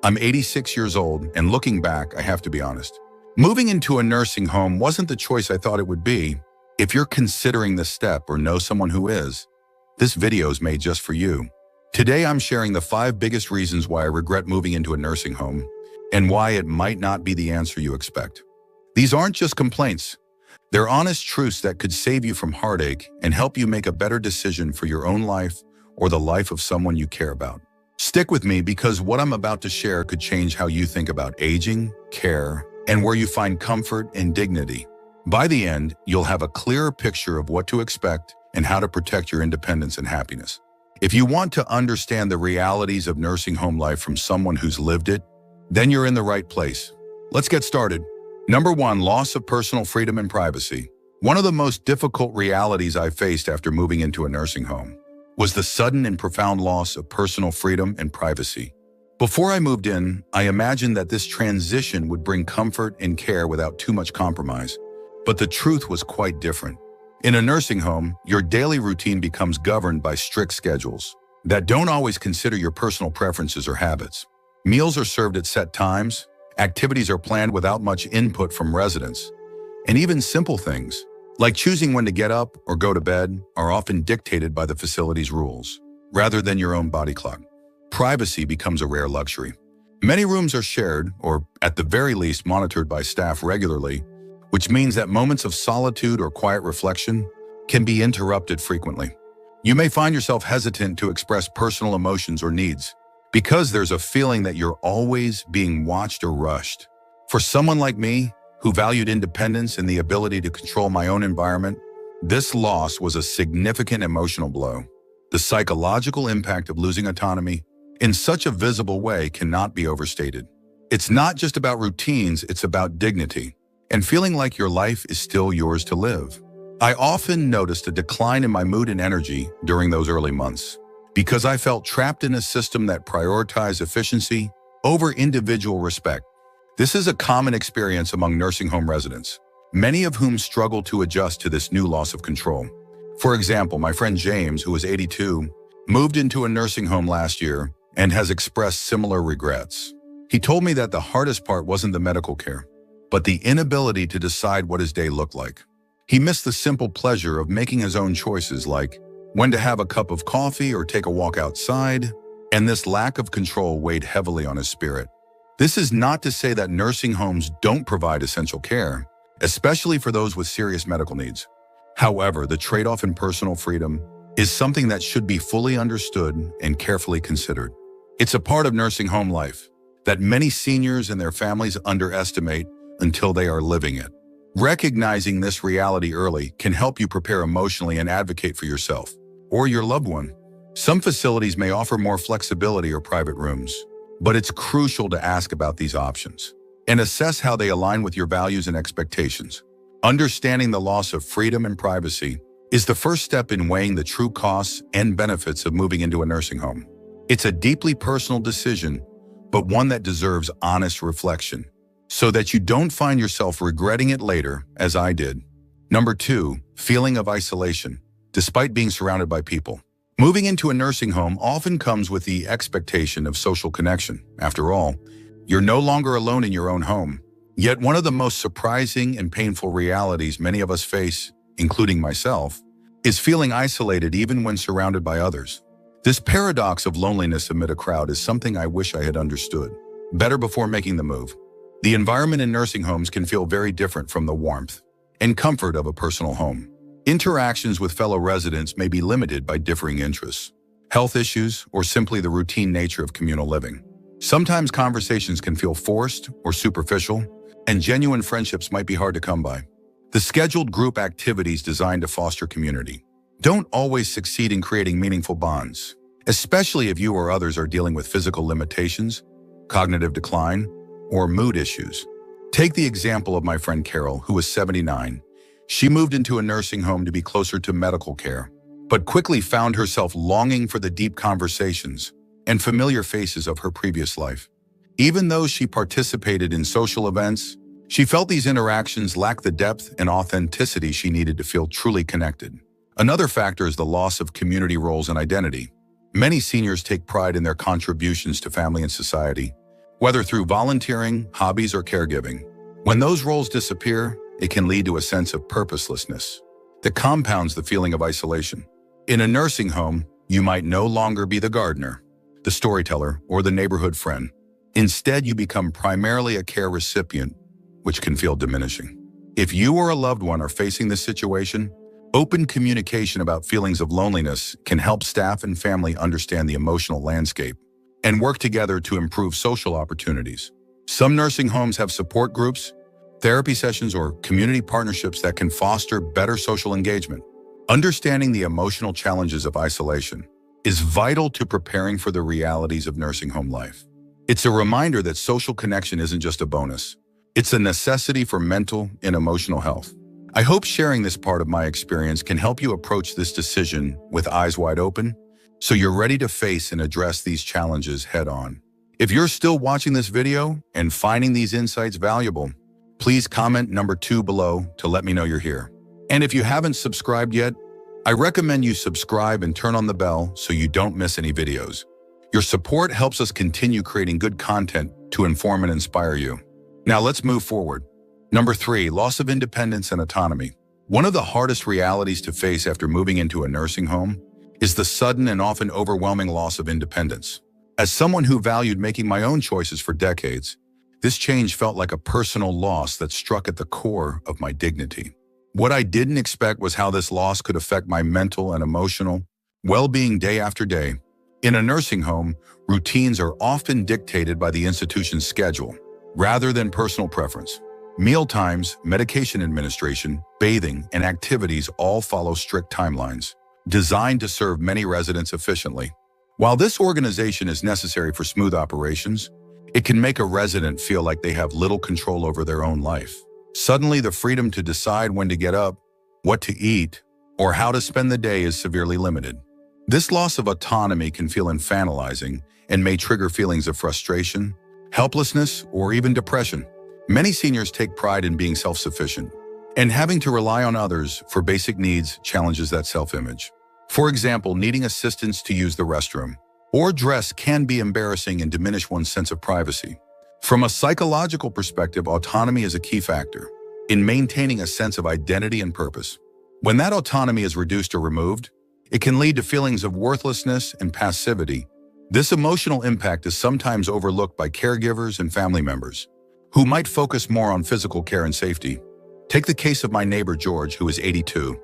I'm 86 years old, and looking back, I have to be honest. Moving into a nursing home wasn't the choice I thought it would be. If you're considering this step or know someone who is, this video is made just for you. Today, I'm sharing the 5 biggest reasons why I regret moving into a nursing home and why it might not be the answer you expect. These aren't just complaints. They're honest truths that could save you from heartache and help you make a better decision for your own life or the life of someone you care about. Stick with me because what I'm about to share could change how you think about aging, care, and where you find comfort and dignity. By the end, you'll have a clearer picture of what to expect and how to protect your independence and happiness. If you want to understand the realities of nursing home life from someone who's lived it, then you're in the right place. Let's get started. Number 1, loss of personal freedom and privacy. One of the most difficult realities I faced after moving into a nursing home was the sudden and profound loss of personal freedom and privacy. Before I moved in, I imagined that this transition would bring comfort and care without too much compromise. But the truth was quite different. In a nursing home, your daily routine becomes governed by strict schedules that don't always consider your personal preferences or habits. Meals are served at set times, activities are planned without much input from residents, and even simple things, like choosing when to get up or go to bed, are often dictated by the facility's rules, rather than your own body clock. Privacy becomes a rare luxury. Many rooms are shared, or at the very least monitored by staff regularly, which means that moments of solitude or quiet reflection can be interrupted frequently. You may find yourself hesitant to express personal emotions or needs because there's a feeling that you're always being watched or rushed. For someone like me, who valued independence and the ability to control my own environment, this loss was a significant emotional blow. The psychological impact of losing autonomy in such a visible way cannot be overstated. It's not just about routines, it's about dignity and feeling like your life is still yours to live. I often noticed a decline in my mood and energy during those early months because I felt trapped in a system that prioritized efficiency over individual respect. This is a common experience among nursing home residents, many of whom struggle to adjust to this new loss of control. For example, my friend James, who is 82, moved into a nursing home last year and has expressed similar regrets. He told me that the hardest part wasn't the medical care, but the inability to decide what his day looked like. He missed the simple pleasure of making his own choices, like when to have a cup of coffee or take a walk outside, and this lack of control weighed heavily on his spirit. This is not to say that nursing homes don't provide essential care, especially for those with serious medical needs. However, the trade-off in personal freedom is something that should be fully understood and carefully considered. It's a part of nursing home life that many seniors and their families underestimate until they are living it. Recognizing this reality early can help you prepare emotionally and advocate for yourself or your loved one. Some facilities may offer more flexibility or private rooms, but it's crucial to ask about these options and assess how they align with your values and expectations. Understanding the loss of freedom and privacy is the first step in weighing the true costs and benefits of moving into a nursing home. It's a deeply personal decision, but one that deserves honest reflection, so that you don't find yourself regretting it later, as I did. Number 2, feeling of isolation, despite being surrounded by people. Moving into a nursing home often comes with the expectation of social connection. After all, you're no longer alone in your own home. Yet one of the most surprising and painful realities many of us face, including myself, is feeling isolated even when surrounded by others. This paradox of loneliness amid a crowd is something I wish I had understood better before making the move. The environment in nursing homes can feel very different from the warmth and comfort of a personal home. Interactions with fellow residents may be limited by differing interests, health issues, or simply the routine nature of communal living. Sometimes conversations can feel forced or superficial, and genuine friendships might be hard to come by. The scheduled group activities designed to foster community don't always succeed in creating meaningful bonds, especially if you or others are dealing with physical limitations, cognitive decline, or mood issues. Take the example of my friend Carol, who was 79. She moved into a nursing home to be closer to medical care, but quickly found herself longing for the deep conversations and familiar faces of her previous life. Even though she participated in social events, she felt these interactions lacked the depth and authenticity she needed to feel truly connected. Another factor is the loss of community roles and identity. Many seniors take pride in their contributions to family and society, whether through volunteering, hobbies, or caregiving. When those roles disappear, it can lead to a sense of purposelessness that compounds the feeling of isolation. In a nursing home, you might no longer be the gardener, the storyteller, or the neighborhood friend. Instead, you become primarily a care recipient, which can feel diminishing. If you or a loved one are facing this situation, open communication about feelings of loneliness can help staff and family understand the emotional landscape and work together to improve social opportunities. Some nursing homes have support groups, therapy sessions, or community partnerships that can foster better social engagement. Understanding the emotional challenges of isolation is vital to preparing for the realities of nursing home life. It's a reminder that social connection isn't just a bonus. It's a necessity for mental and emotional health. I hope sharing this part of my experience can help you approach this decision with eyes wide open, so you're ready to face and address these challenges head on. If you're still watching this video and finding these insights valuable, please comment number 2 below to let me know you're here. And if you haven't subscribed yet, I recommend you subscribe and turn on the bell so you don't miss any videos. Your support helps us continue creating good content to inform and inspire you. Now let's move forward. Number 3, loss of independence and autonomy. One of the hardest realities to face after moving into a nursing home is the sudden and often overwhelming loss of independence. As someone who valued making my own choices for decades, this change felt like a personal loss that struck at the core of my dignity. What I didn't expect was how this loss could affect my mental and emotional well-being day after day. In a nursing home, routines are often dictated by the institution's schedule, rather than personal preference. Meal times, medication administration, bathing, and activities all follow strict timelines, designed to serve many residents efficiently. While this organization is necessary for smooth operations, it can make a resident feel like they have little control over their own life. Suddenly, the freedom to decide when to get up, what to eat, or how to spend the day is severely limited. This loss of autonomy can feel infantilizing and may trigger feelings of frustration, helplessness, or even depression. Many seniors take pride in being self-sufficient, and having to rely on others for basic needs challenges that self-image. For example, needing assistance to use the restroom or dress can be embarrassing and diminish one's sense of privacy. From a psychological perspective, autonomy is a key factor in maintaining a sense of identity and purpose. When that autonomy is reduced or removed, it can lead to feelings of worthlessness and passivity. This emotional impact is sometimes overlooked by caregivers and family members, who might focus more on physical care and safety. Take the case of my neighbor George, who is 82.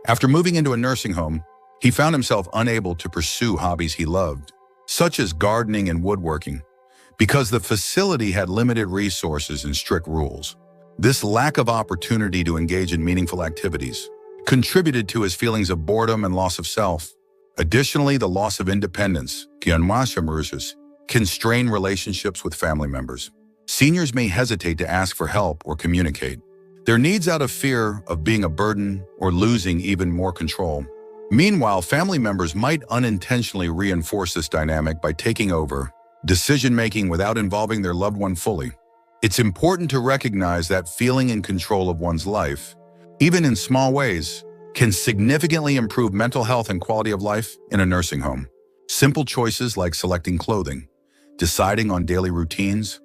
After moving into a nursing home, he found himself unable to pursue hobbies he loved, such as gardening and woodworking, because the facility had limited resources and strict rules. This lack of opportunity to engage in meaningful activities contributed to his feelings of boredom and loss of self. Additionally, the loss of independence can strain relationships with family members. Seniors may hesitate to ask for help or communicate their needs out of fear of being a burden or losing even more control. Meanwhile, family members might unintentionally reinforce this dynamic by taking over decision-making without involving their loved one fully. It's important to recognize that feeling in control of one's life, even in small ways, can significantly improve mental health and quality of life in a nursing home. Simple choices like selecting clothing, deciding on daily routines,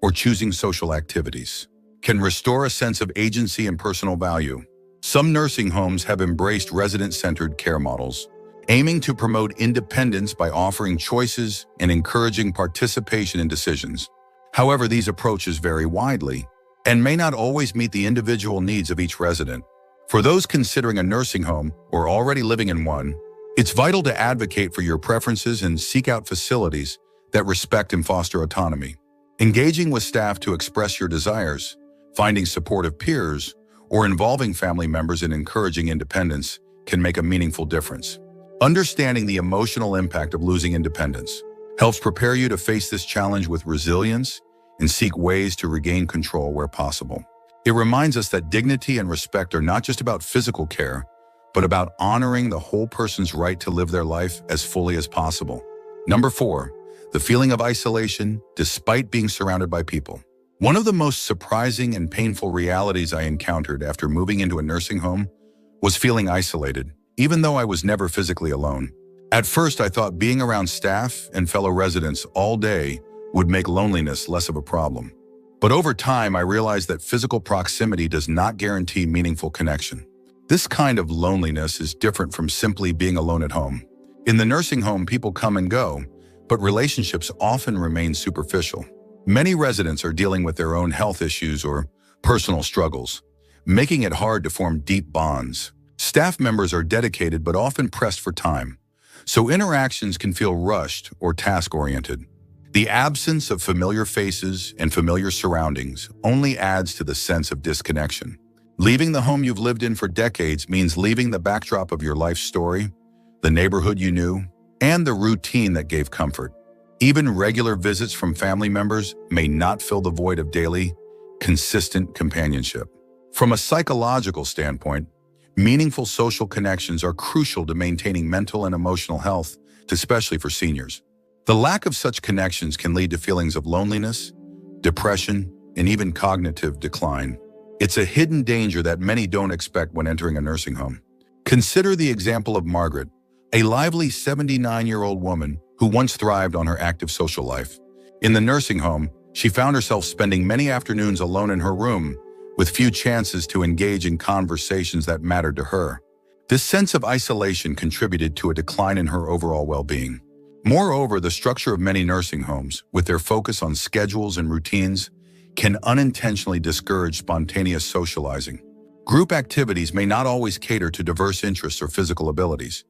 or choosing social activities can restore a sense of agency and personal value. Some nursing homes have embraced resident-centered care models, aiming to promote independence by offering choices and encouraging participation in decisions. However, these approaches vary widely and may not always meet the individual needs of each resident. For those considering a nursing home or already living in one, it's vital to advocate for your preferences and seek out facilities that respect and foster autonomy. Engaging with staff to express your desires, finding supportive peers, or involving family members in encouraging independence can make a meaningful difference. Understanding the emotional impact of losing independence helps prepare you to face this challenge with resilience and seek ways to regain control where possible. It reminds us that dignity and respect are not just about physical care, but about honoring the whole person's right to live their life as fully as possible. Number 4, the feeling of isolation despite being surrounded by people. One of the most surprising and painful realities I encountered after moving into a nursing home was feeling isolated, even though I was never physically alone. At first, I thought being around staff and fellow residents all day would make loneliness less of a problem. But over time, I realized that physical proximity does not guarantee meaningful connection. This kind of loneliness is different from simply being alone at home. In the nursing home, people come and go, but relationships often remain superficial. Many residents are dealing with their own health issues or personal struggles, making it hard to form deep bonds. Staff members are dedicated but often pressed for time, so interactions can feel rushed or task-oriented. The absence of familiar faces and familiar surroundings only adds to the sense of disconnection. Leaving the home you've lived in for decades means leaving the backdrop of your life story, the neighborhood you knew, and the routine that gave comfort. Even regular visits from family members may not fill the void of daily, consistent companionship. From a psychological standpoint, meaningful social connections are crucial to maintaining mental and emotional health, especially for seniors. The lack of such connections can lead to feelings of loneliness, depression, and even cognitive decline. It's a hidden danger that many don't expect when entering a nursing home. Consider the example of Margaret, a lively 79-year-old woman who once thrived on her active social life. In the nursing home, she found herself spending many afternoons alone in her room, with few chances to engage in conversations that mattered to her. This sense of isolation contributed to a decline in her overall well-being. Moreover, the structure of many nursing homes, with their focus on schedules and routines, can unintentionally discourage spontaneous socializing. Group activities may not always cater to diverse interests or physical abilities,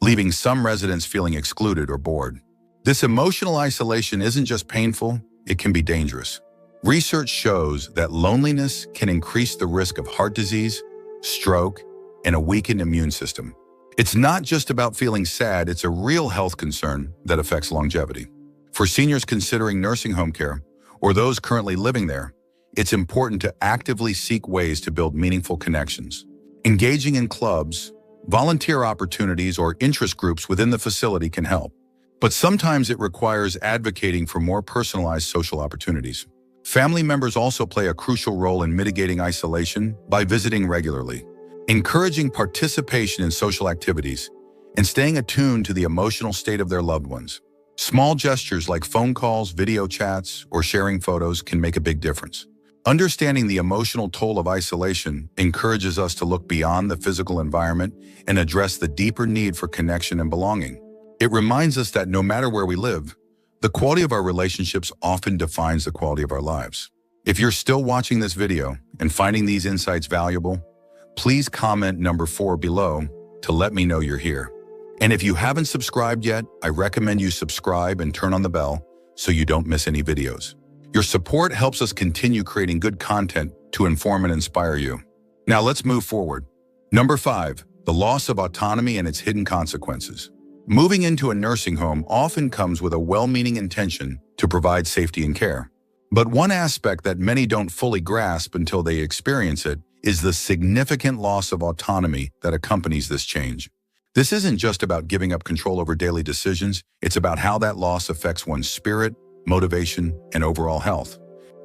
leaving some residents feeling excluded or bored. This emotional isolation isn't just painful, it can be dangerous. Research shows that loneliness can increase the risk of heart disease, stroke, and a weakened immune system. It's not just about feeling sad, it's a real health concern that affects longevity. For seniors considering nursing home care, or those currently living there, it's important to actively seek ways to build meaningful connections. Engaging in clubs, volunteer opportunities, or interest groups within the facility can help. But sometimes it requires advocating for more personalized social opportunities. Family members also play a crucial role in mitigating isolation by visiting regularly, encouraging participation in social activities, and staying attuned to the emotional state of their loved ones. Small gestures like phone calls, video chats, or sharing photos can make a big difference. Understanding the emotional toll of isolation encourages us to look beyond the physical environment and address the deeper need for connection and belonging. It reminds us that no matter where we live, the quality of our relationships often defines the quality of our lives. If you're still watching this video and finding these insights valuable, please comment number 4 below to let me know you're here. And if you haven't subscribed yet, I recommend you subscribe and turn on the bell so you don't miss any videos. Your support helps us continue creating good content to inform and inspire you. Now let's move forward. Number 5, the loss of autonomy and its hidden consequences. Moving into a nursing home often comes with a well-meaning intention to provide safety and care. But one aspect that many don't fully grasp until they experience it is the significant loss of autonomy that accompanies this change. This isn't just about giving up control over daily decisions, it's about how that loss affects one's spirit, motivation, and overall health.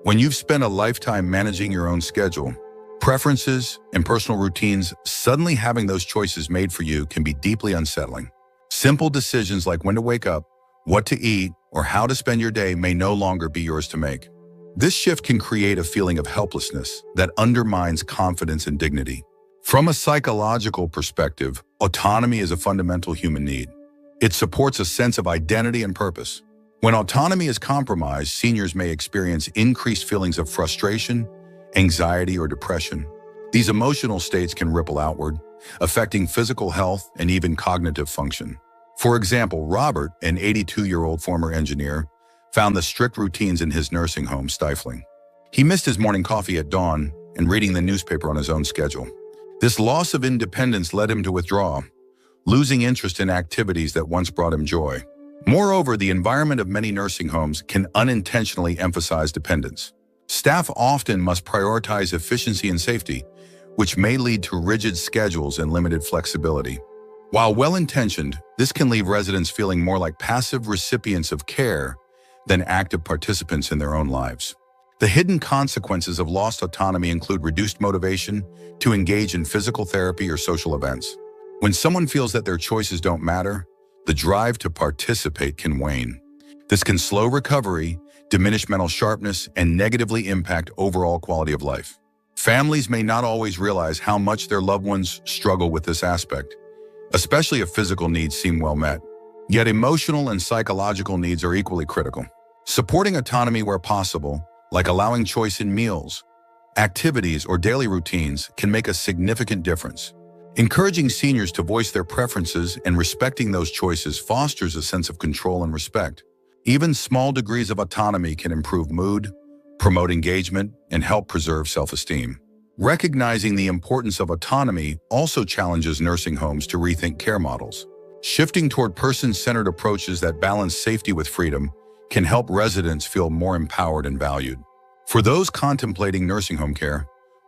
When you've spent a lifetime managing your own schedule, preferences, and personal routines, suddenly having those choices made for you can be deeply unsettling. Simple decisions like when to wake up, what to eat, or how to spend your day may no longer be yours to make. This shift can create a feeling of helplessness that undermines confidence and dignity. From a psychological perspective, autonomy is a fundamental human need. It supports a sense of identity and purpose. When autonomy is compromised, seniors may experience increased feelings of frustration, anxiety, or depression. These emotional states can ripple outward, affecting physical health and even cognitive function. For example, Robert, an 82-year-old former engineer, found the strict routines in his nursing home stifling. He missed his morning coffee at dawn and reading the newspaper on his own schedule. This loss of independence led him to withdraw, losing interest in activities that once brought him joy. Moreover, the environment of many nursing homes can unintentionally emphasize dependence. Staff often must prioritize efficiency and safety, which may lead to rigid schedules and limited flexibility. While well-intentioned, this can leave residents feeling more like passive recipients of care than active participants in their own lives. The hidden consequences of lost autonomy include reduced motivation to engage in physical therapy or social events. When someone feels that their choices don't matter, the drive to participate can wane. This can slow recovery, diminish mental sharpness, and negatively impact overall quality of life. Families may not always realize how much their loved ones struggle with this aspect, especially if physical needs seem well met. Yet emotional and psychological needs are equally critical. Supporting autonomy where possible, like allowing choice in meals, activities, or daily routines, can make a significant difference. Encouraging seniors to voice their preferences and respecting those choices fosters a sense of control and respect. Even small degrees of autonomy can improve mood, promote engagement, and help preserve self-esteem. Recognizing the importance of autonomy also challenges nursing homes to rethink care models. Shifting toward person-centered approaches that balance safety with freedom can help residents feel more empowered and valued. For those contemplating nursing home care,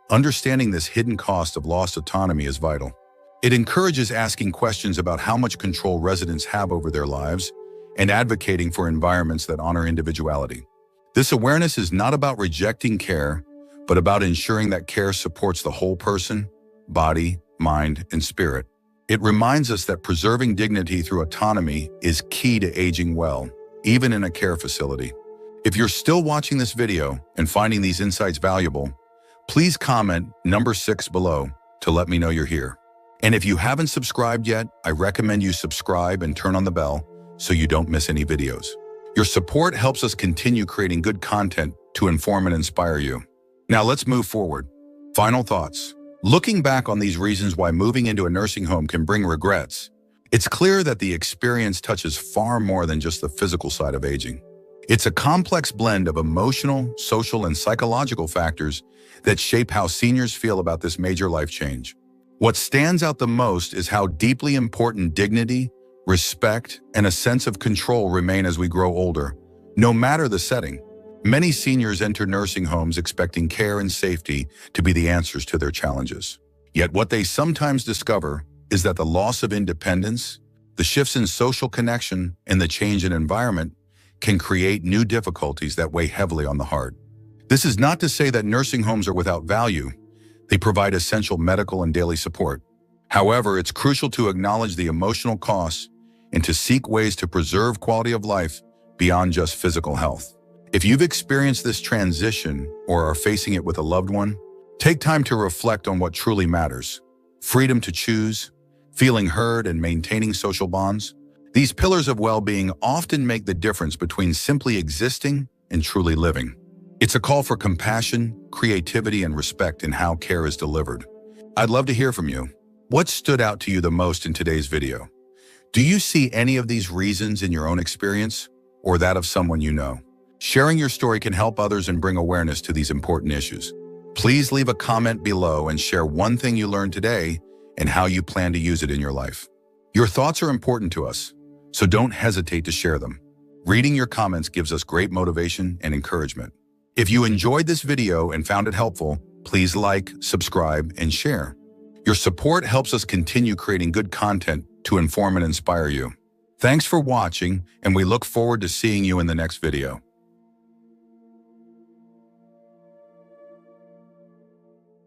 understanding this hidden cost of lost autonomy is vital. It encourages asking questions about how much control residents have over their lives and advocating for environments that honor individuality. This awareness is not about rejecting care, but about ensuring that care supports the whole person, body, mind, and spirit. It reminds us that preserving dignity through autonomy is key to aging well, even in a care facility. If you're still watching this video and finding these insights valuable, please comment number 6 below to let me know you're here. And if you haven't subscribed yet, I recommend you subscribe and turn on the bell so you don't miss any videos. Your support helps us continue creating good content to inform and inspire you. Now let's move forward. Final thoughts. Looking back on these reasons why moving into a nursing home can bring regrets, it's clear that the experience touches far more than just the physical side of aging. It's a complex blend of emotional, social, and psychological factors that shape how seniors feel about this major life change. What stands out the most is how deeply important dignity, respect, and a sense of control remain as we grow older, no matter the setting. Many seniors enter nursing homes expecting care and safety to be the answers to their challenges. Yet what they sometimes discover is that the loss of independence, the shifts in social connection, and the change in environment can create new difficulties that weigh heavily on the heart. This is not to say that nursing homes are without value. They provide essential medical and daily support. However, it's crucial to acknowledge the emotional costs and to seek ways to preserve quality of life beyond just physical health. If you've experienced this transition or are facing it with a loved one, take time to reflect on what truly matters. Freedom to choose, feeling heard, and maintaining social bonds. These pillars of well-being often make the difference between simply existing and truly living. It's a call for compassion, creativity, and respect in how care is delivered. I'd love to hear from you. What stood out to you the most in today's video? Do you see any of these reasons in your own experience or that of someone you know? Sharing your story can help others and bring awareness to these important issues. Please leave a comment below and share one thing you learned today and how you plan to use it in your life. Your thoughts are important to us, so don't hesitate to share them. Reading your comments gives us great motivation and encouragement. If you enjoyed this video and found it helpful, please like, subscribe, and share. Your support helps us continue creating good content to inform and inspire you. Thanks for watching, and we look forward to seeing you in the next video.